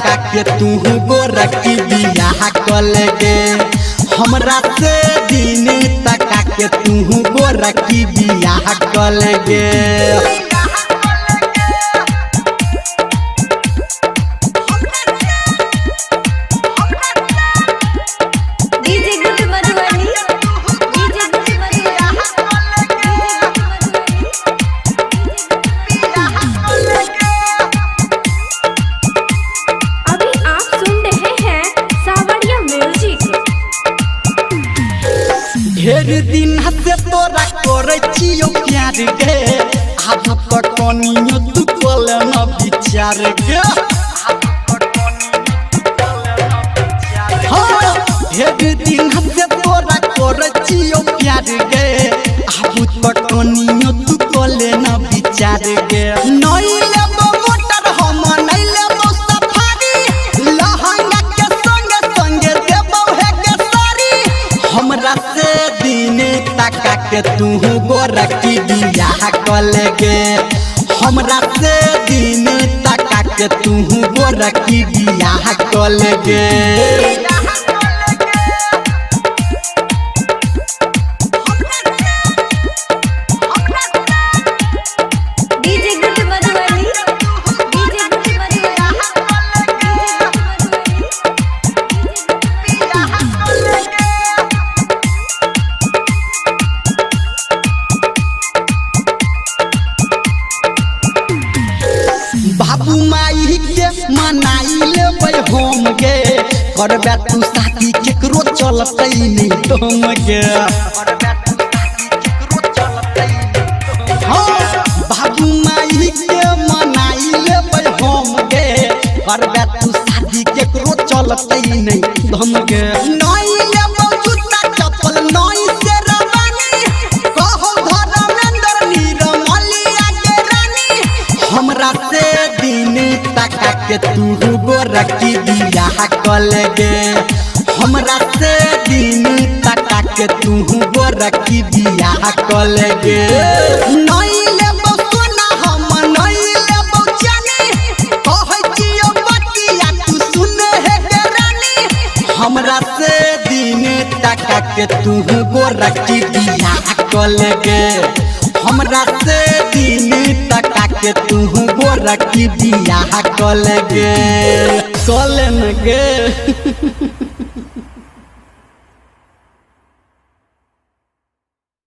तका के तू गोरकी बियाह कलगे हमरा से दिन तका के तू गोरकी बियाह कलगे ढेर दिन से तोरा करे छियो प्यार गे अब तक कनियो तू कल न विचार गे ढेर दिन से तोरा करे छियो प्यार गे अब तक कनियो तू कल न विचार गे नहीं लेबो मोटर हम नहीं लेबो सफारी लहंगा के संगे संगे देबो हे के सारी हमरा से तका के तू गोरकी बियाह कलगे हमरा से दिन तका के तू गोरकी बियाह कलगे बाबू माई के मनाई लेबै हम गे करबे तू शादी केकरो चलतै नहीं तुम गे बाबू माई के मनाई लेबै हम गे करबे तू शादी केकरो चलतै नहीं तुम गे नहीं लेबो जूता चप्पल नहीं शेरवानी कहो धर्मेंद्र नीरमलिया के रानी हमरा से तका के तू गोरकी बियाह कलगे हमरा से दिन तका के तू गोरकी बियाह कलगे नहीं लेबो सोना हम नहीं लेबो जानी कहै छियो बतिया तू सुन हे गे रानी हमरा से दिन तका के तू गोरकी बियाह कलगे हमरा से दिन तका के तू गोरकी बियाह कलगे कलन गे।